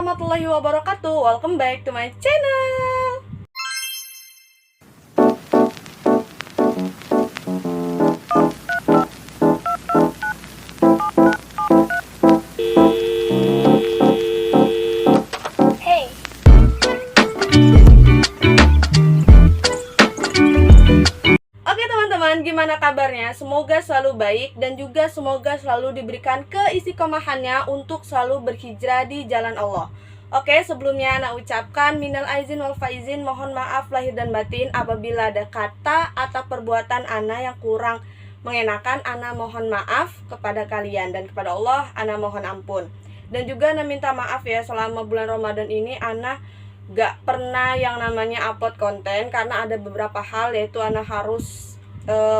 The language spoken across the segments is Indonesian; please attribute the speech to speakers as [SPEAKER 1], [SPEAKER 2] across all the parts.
[SPEAKER 1] warahmatullahi wabarakatuh. Welcome back to my channel. Hey. Oke teman-teman, gimana kabarnya? Semoga selalu baik dan juga semoga selalu diberikan keistiqomahannya untuk selalu berhijrah di jalan Allah. Oke, sebelumnya Ana ucapkan minal aizin wal faizin, mohon maaf lahir dan batin apabila ada kata atau perbuatan Ana yang kurang mengenakan. Ana mohon maaf kepada kalian dan kepada Allah Ana mohon ampun. Dan juga Ana minta maaf ya, selama bulan Ramadan ini Ana gak pernah yang namanya upload konten karena ada beberapa hal, yaitu Ana harus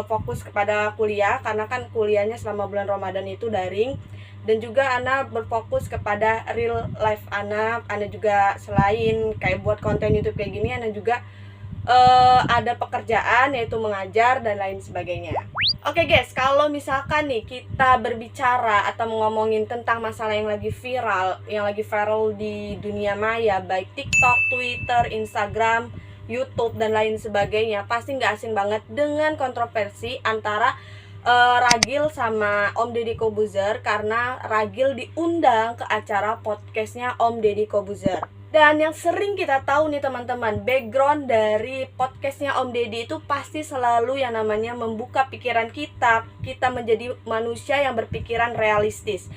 [SPEAKER 1] fokus kepada kuliah karena kan kuliahnya selama bulan Ramadan itu daring, dan juga Ana berfokus kepada real life Ana juga selain kayak buat konten YouTube kayak gini, Ana juga ada pekerjaan yaitu mengajar dan lain sebagainya. Oke guys, kalau misalkan nih kita berbicara atau ngomongin tentang masalah yang lagi viral di dunia maya, baik TikTok, Twitter, Instagram, YouTube dan lain sebagainya, pasti nggak asing banget dengan kontroversi antara Ragil sama Om Deddy Corbuzier, karena Ragil diundang ke acara podcastnya Om Deddy Corbuzier. Dan yang sering kita tahu nih teman-teman, background dari podcastnya Om Deddy itu pasti selalu yang namanya membuka pikiran kita menjadi manusia yang berpikiran realistis.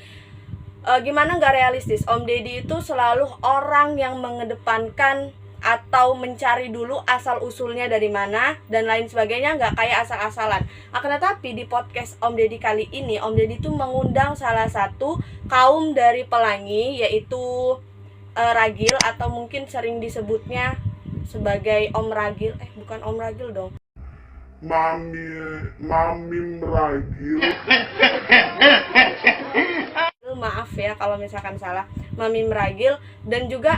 [SPEAKER 1] Gimana nggak realistis? Om Deddy itu selalu orang yang mengedepankan atau mencari dulu asal-usulnya dari mana dan lain sebagainya, nggak kayak asal-asalan. Akan tetapi di podcast Om Deddy kali ini, Om Deddy itu mengundang salah satu kaum dari Pelangi, yaitu Ragil, atau mungkin sering disebutnya sebagai Om Ragil. Bukan Om Ragil dong, Mami Ragil. Maaf ya kalau misalkan salah, Mami Ragil. Dan juga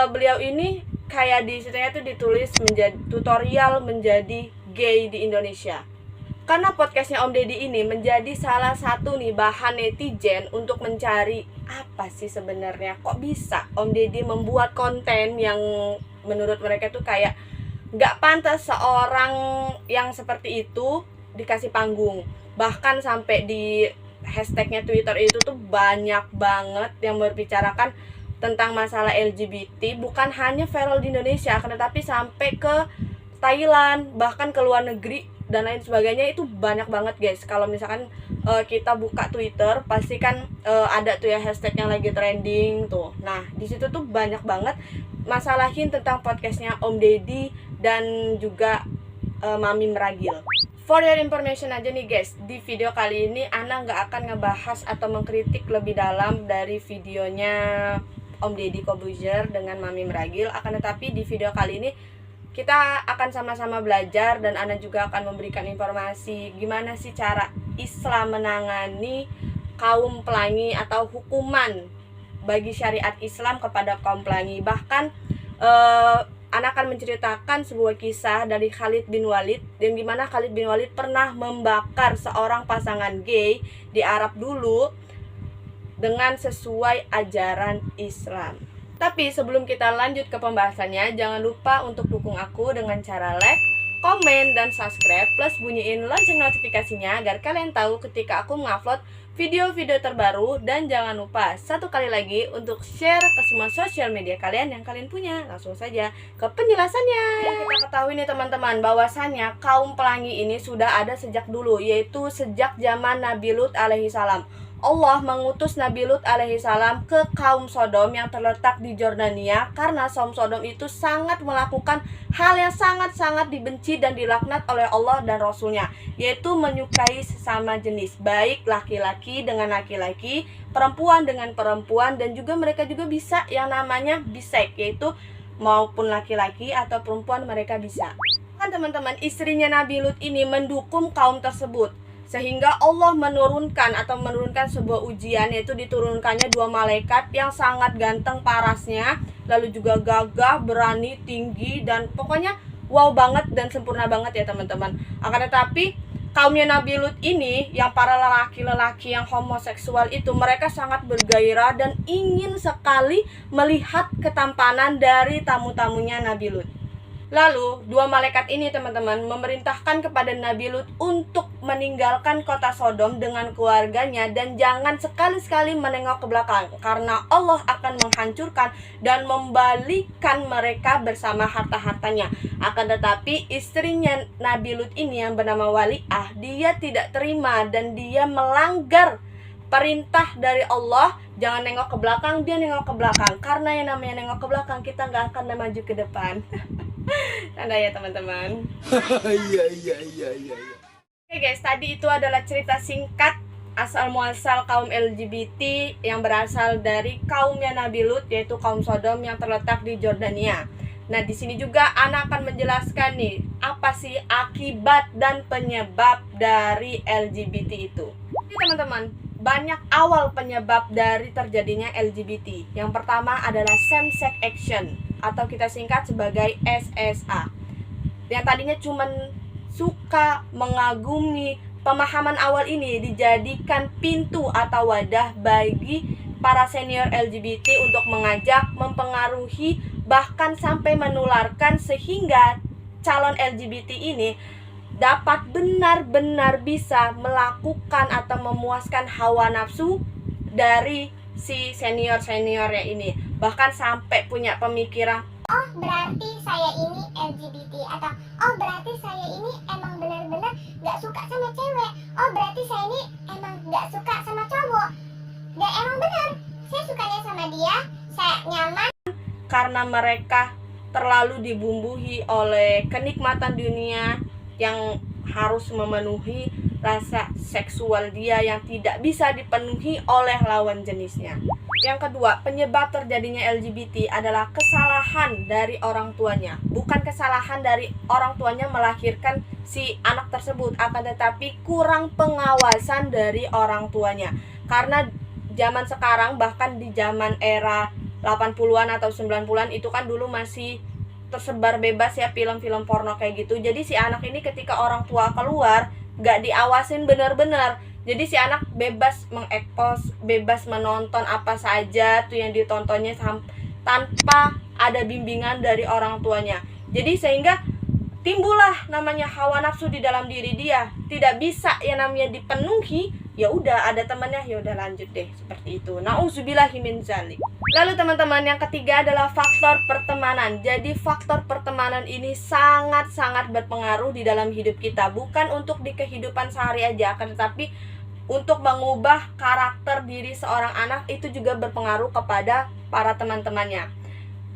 [SPEAKER 1] beliau ini kayak di situnya tuh ditulis menjadi tutorial menjadi gay di Indonesia. Karena podcastnya Om Deddy ini menjadi salah satu nih bahan netizen untuk mencari apa sih sebenarnya, kok bisa Om Deddy membuat konten yang menurut mereka tuh kayak nggak pantas seorang yang seperti itu dikasih panggung. Bahkan sampai di hashtagnya Twitter itu tuh banyak banget yang berbicarakan tentang masalah LGBT, bukan hanya viral di Indonesia, tetapi sampai ke Thailand, bahkan ke luar negeri dan lain sebagainya. Itu banyak banget guys. Kalau misalkan kita buka Twitter, pasti kan ada tuh ya hashtag yang lagi trending tuh. Nah di situ tuh banyak banget masalahin tentang podcastnya Om Deddy dan juga Mami Ragil. For your information aja nih guys, di video kali ini Ana nggak akan ngebahas atau mengkritik lebih dalam dari videonya Om Deddy Corbuzier dengan Mami Ragil. Akan tetapi di video kali ini kita akan sama-sama belajar dan Ana juga akan memberikan informasi gimana sih cara Islam menangani kaum pelangi atau hukuman bagi syariat Islam kepada kaum pelangi. Bahkan Ana akan menceritakan sebuah kisah dari Khalid bin Walid, yang dimana Khalid bin Walid pernah membakar seorang pasangan gay di Arab dulu dengan sesuai ajaran Islam. Tapi sebelum kita lanjut ke pembahasannya, jangan lupa untuk dukung aku dengan cara like, komen, dan subscribe, plus bunyiin lonceng notifikasinya agar kalian tahu ketika aku mengupload video-video terbaru. Dan jangan lupa satu kali lagi untuk share ke semua sosial media kalian yang kalian punya. Langsung saja ke penjelasannya. Yang kita ketahui nih teman-teman, bahwasannya kaum pelangi ini sudah ada sejak dulu, yaitu sejak zaman Nabi Lut alaihi salam. Allah mengutus Nabi Lut alaihi salam ke kaum Sodom yang terletak di Jordania, karena kaum Sodom itu sangat melakukan hal yang sangat-sangat dibenci dan dilaknat oleh Allah dan Rasulnya, yaitu menyukai sesama jenis, baik laki-laki dengan laki-laki, perempuan dengan perempuan, dan juga mereka juga bisa yang namanya bisek, yaitu maupun laki-laki atau perempuan mereka bisa. Kan teman-teman, istrinya Nabi Lut ini mendukung kaum tersebut, sehingga Allah menurunkan sebuah ujian, yaitu diturunkannya dua malaikat yang sangat ganteng parasnya, lalu juga gagah, berani, tinggi, dan pokoknya wow banget dan sempurna banget ya teman-teman. Akan tetapi kaumnya Nabi Lut ini, yang para lelaki-lelaki yang homoseksual itu, mereka sangat bergairah dan ingin sekali melihat ketampanan dari tamu-tamunya Nabi Lut. Lalu dua malaikat ini teman-teman memerintahkan kepada Nabi Lut untuk meninggalkan kota Sodom dengan keluarganya dan jangan sekali-sekali menengok ke belakang, karena Allah akan menghancurkan dan membalikkan mereka bersama harta-hartanya. Akan tetapi istrinya Nabi Lut ini yang bernama Wali'ah, dia tidak terima dan dia melanggar perintah dari Allah. Jangan nengok ke belakang, dia nengok ke belakang. Karena yang namanya nengok ke belakang, kita nggak akan maju ke depan. Tanda ya teman-teman. Iya. Oke guys, tadi itu adalah cerita singkat asal muasal kaum LGBT yang berasal dari kaumnya Nabi Lut, yaitu kaum Sodom yang terletak di Jordania. Nah, di sini juga Ana akan menjelaskan nih, apa sih akibat dan penyebab dari LGBT itu. Jadi teman-teman, banyak awal penyebab dari terjadinya LGBT. Yang pertama adalah same-sex action, atau kita singkat sebagai SSA. Yang tadinya cuman suka, mengagumi, pemahaman awal ini dijadikan pintu atau wadah bagi para senior LGBT untuk mengajak, mempengaruhi, bahkan sampai menularkan sehingga calon LGBT ini dapat benar-benar bisa melakukan atau memuaskan hawa nafsu dari si senior-seniornya ini. Bahkan sampai punya pemikiran,
[SPEAKER 2] oh berarti saya ini LGBT, atau oh berarti saya ini emang benar-benar gak suka sama cewek, oh berarti saya ini emang gak suka sama cowok. Dan emang benar, saya sukanya sama dia, saya nyaman.
[SPEAKER 1] Karena mereka terlalu dibumbuhi oleh kenikmatan dunia yang harus memenuhi rasa seksual dia yang tidak bisa dipenuhi oleh lawan jenisnya. Yang kedua, penyebab terjadinya LGBT adalah kesalahan dari orang tuanya. Bukan kesalahan dari orang tuanya melahirkan si anak tersebut, akan tetapi kurang pengawasan dari orang tuanya. Karena zaman sekarang, bahkan di zaman era 80-an atau 90-an itu kan dulu masih tersebar bebas ya film-film porno kayak gitu. Jadi si anak ini ketika orang tua keluar gak diawasin benar-benar. Jadi si anak bebas mengekspos, bebas menonton apa saja tuh yang ditontonnya tanpa ada bimbingan dari orang tuanya. Jadi sehingga timbullah namanya hawa nafsu di dalam diri dia, tidak bisa yang namanya dipenuhi. Ya udah, ada temannya, ya udah lanjut deh seperti itu. Nauzubillahi min dzalik. Lalu teman-teman, yang ketiga adalah faktor pertemanan. Jadi faktor pertemanan ini sangat-sangat berpengaruh di dalam hidup kita. Bukan untuk di kehidupan sehari aja, akan tetapi untuk mengubah karakter diri seorang anak itu juga berpengaruh kepada para teman-temannya.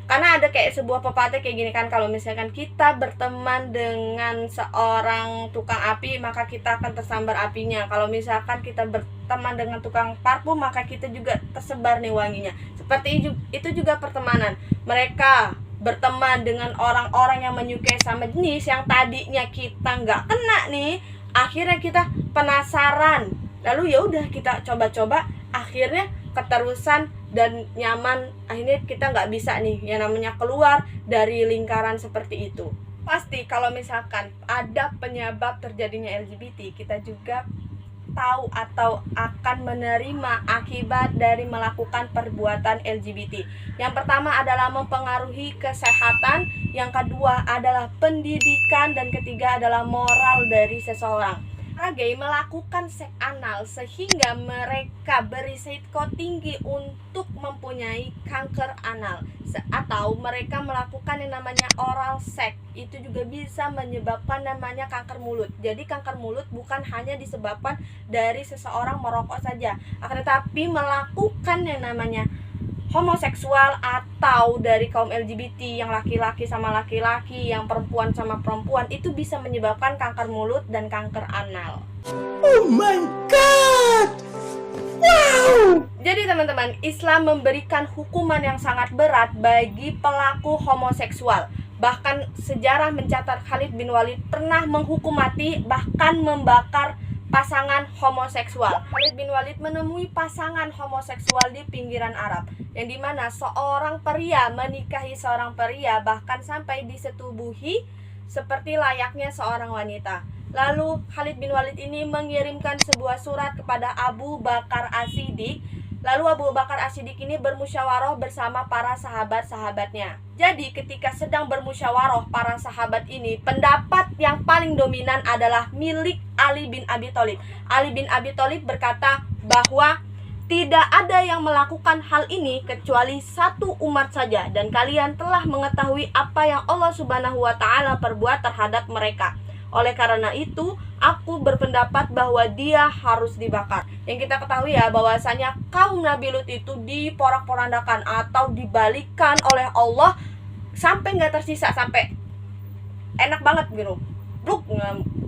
[SPEAKER 1] Karena ada kayak sebuah pepatah kayak gini kan, kalau misalkan kita berteman dengan seorang tukang api, maka kita akan tersambar apinya. Kalau misalkan kita berteman dengan tukang parfum, maka kita juga tersebar nih wanginya. Seperti itu juga pertemanan. Mereka berteman dengan orang-orang yang menyukai sama jenis yang tadinya kita nggak kena nih, akhirnya kita penasaran. Lalu ya udah kita coba-coba, akhirnya keterusan dan nyaman, akhirnya kita nggak bisa nih yang namanya keluar dari lingkaran seperti itu. Pasti kalau misalkan ada penyebab terjadinya LGBT, kita juga tahu atau akan menerima akibat dari melakukan perbuatan LGBT. Yang pertama adalah mempengaruhi kesehatan, yang kedua adalah pendidikan, dan ketiga adalah moral dari seseorang. Gay melakukan seks anal sehingga mereka berisiko tinggi untuk mempunyai kanker anal, atau mereka melakukan yang namanya oral sex, itu juga bisa menyebabkan namanya kanker mulut. Jadi kanker mulut bukan hanya disebabkan dari seseorang merokok saja, akan tetapi melakukan yang namanya homoseksual atau dari kaum LGBT yang laki-laki sama laki-laki, yang perempuan sama perempuan, itu bisa menyebabkan kanker mulut dan kanker anal.
[SPEAKER 3] Oh my god! Wow!
[SPEAKER 1] Jadi teman-teman, Islam memberikan hukuman yang sangat berat bagi pelaku homoseksual. Bahkan sejarah mencatat Khalid bin Walid pernah menghukum mati, bahkan membakar pasangan homoseksual. Khalid bin Walid menemui pasangan homoseksual di pinggiran Arab, yang dimana seorang pria menikahi seorang pria, bahkan sampai disetubuhi seperti layaknya seorang wanita. Lalu Khalid bin Walid ini mengirimkan sebuah surat kepada Abu Bakar As-Siddiq. Lalu Abu Bakar As-Siddiq ini bermusyawarah bersama para sahabat-sahabatnya. Jadi ketika sedang bermusyawarah para sahabat ini, pendapat yang paling dominan adalah milik Ali bin Abi Thalib. Ali bin Abi Thalib berkata bahwa tidak ada yang melakukan hal ini kecuali satu umat saja, dan kalian telah mengetahui apa yang Allah Subhanahu wa taala perbuat terhadap mereka. Oleh karena itu, aku berpendapat bahwa dia harus dibakar. Yang kita ketahui ya, bahwasanya kaum Nabi Lut itu diporak-porandakan atau dibalikan oleh Allah sampai nggak tersisa, sampai enak banget gitu.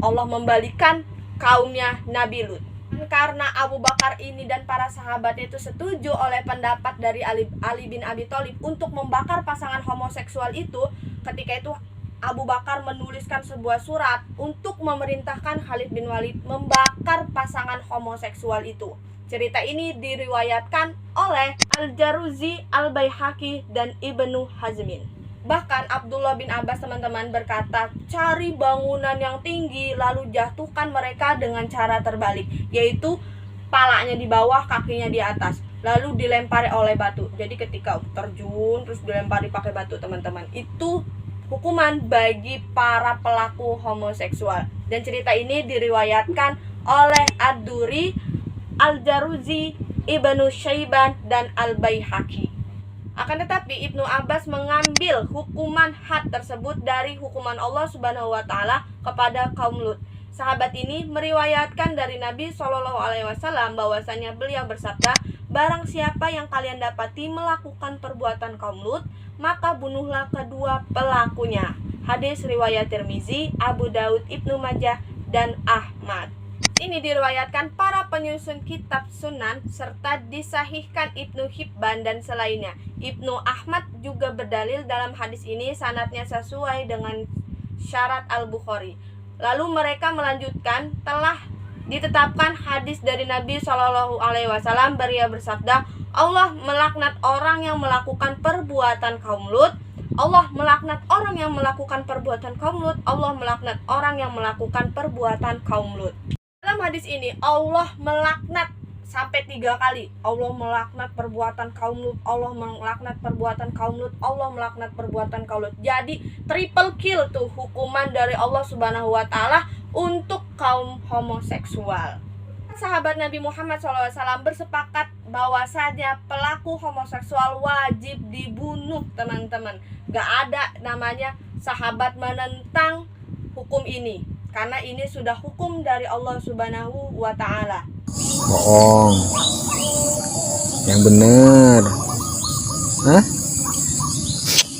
[SPEAKER 1] Allah membalikan kaumnya Nabi Lut. Karena Abu Bakar ini dan para sahabatnya itu setuju oleh pendapat dari Ali bin Abi Thalib untuk membakar pasangan homoseksual itu, ketika itu Abu Bakar menuliskan sebuah surat untuk memerintahkan Khalid bin Walid membakar pasangan homoseksual itu. Cerita ini diriwayatkan oleh Al-Jaruzi, Al-Baihaqi, dan Ibnu Hazmin. Bahkan Abdullah bin Abbas teman-teman berkata, cari bangunan yang tinggi lalu jatuhkan mereka dengan cara terbalik, yaitu palanya di bawah, kakinya di atas, lalu dilempari oleh batu. Jadi ketika terjun terus dilempari pakai batu teman-teman, itu hukuman bagi para pelaku homoseksual. Dan cerita ini diriwayatkan oleh Ad-Duri, Al-Jaruzi, Ibnu Syaiban, dan Al-Baihaqi. Akan tetapi Ibnu Abbas mengambil hukuman had tersebut dari hukuman Allah Subhanahu wa taala kepada kaum Lut. Sahabat ini meriwayatkan dari Nabi SAW bahwasanya beliau bersabda, barang siapa yang kalian dapati melakukan perbuatan kaum Lut, maka bunuhlah kedua pelakunya. Hadis riwayat Tirmizi, Abu Daud, Ibnu Majah, dan Ahmad. Ini diriwayatkan para penyusun kitab Sunan serta disahihkan Ibnu Hibban dan selainnya. Ibnu Ahmad juga berdalil dalam hadis ini sanadnya sesuai dengan syarat Al-Bukhari. Lalu mereka melanjutkan, telah ditetapkan hadis dari Nabi SAW, beliau bersabda, Allah melaknat orang yang melakukan perbuatan kaum Lut. Allah melaknat orang yang melakukan perbuatan kaum Lut. Allah melaknat orang yang melakukan perbuatan kaum Lut. Dalam hadis ini Allah melaknat sampai 3 kali. Allah melaknat perbuatan kaum Lut, Allah melaknat perbuatan kaum Lut, Allah melaknat perbuatan kaum Lut. Jadi triple kill tuh hukuman dari Allah Subhanahu wa taala untuk kaum homoseksual. Sahabat Nabi Muhammad SAW bersepakat bahwasanya pelaku homoseksual wajib dibunuh teman-teman. Gak ada namanya sahabat menentang hukum ini, karena ini sudah hukum dari Allah Subhanahu wa ta'ala.
[SPEAKER 3] Bohong. Yang bener. Hah?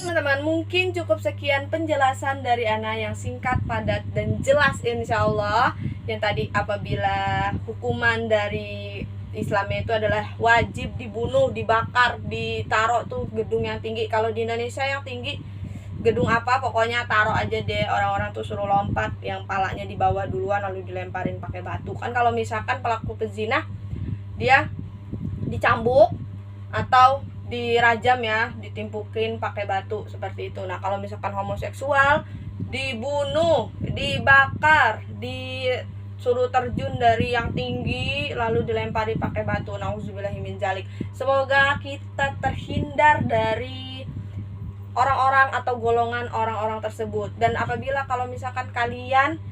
[SPEAKER 1] Teman-teman, mungkin cukup sekian penjelasan dari Ana yang singkat, padat, dan jelas insya Allah. Yang tadi apabila hukuman dari Islamnya itu adalah wajib dibunuh, dibakar, ditaruh tuh gedung yang tinggi. Kalau di Indonesia yang tinggi gedung apa, pokoknya taruh aja deh, orang-orang tuh suruh lompat, yang palanya dibawa duluan lalu dilemparin pakai batu. Kan kalau misalkan pelaku pezina, dia dicambuk atau dirajam ya, ditimpukin pakai batu seperti itu. Nah kalau misalkan homoseksual dibunuh, dibakar, disuruh terjun dari yang tinggi lalu dilempari pakai batu. Nauzubillahiminzalik. Semoga kita terhindar dari orang-orang atau golongan orang-orang tersebut. Dan apabila kalau misalkan kalian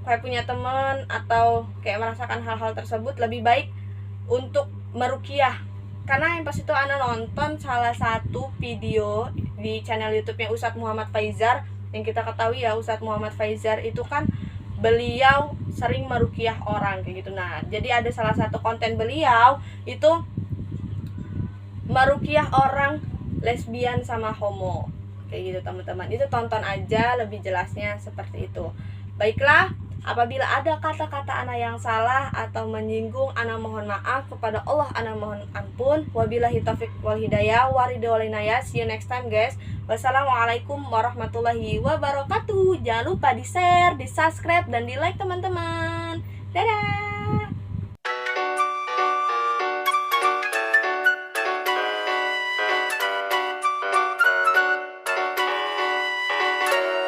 [SPEAKER 1] kayak punya teman atau kayak merasakan hal-hal tersebut, lebih baik untuk meruqyah. Karena yang pas itu Ana nonton salah satu video di channel YouTube-nya Ustadz Muhammad Faizar. Yang kita ketahui ya, Ustadz Muhammad Faizar itu kan beliau sering meruqyah orang kayak gitu. Nah, jadi ada salah satu konten beliau itu meruqyah orang lesbian sama homo kayak gitu teman-teman. Itu tonton aja lebih jelasnya seperti itu. Baiklah, apabila ada kata-kata Ana yang salah atau menyinggung, Ana mohon maaf. Kepada Allah Ana mohon ampun. Wabillahi taufiq wal hidayah, waridho wal inayah. See you next time guys. Wassalamualaikum warahmatullahi wabarakatuh. Jangan lupa di share, di subscribe, dan di like teman-teman. Dadah.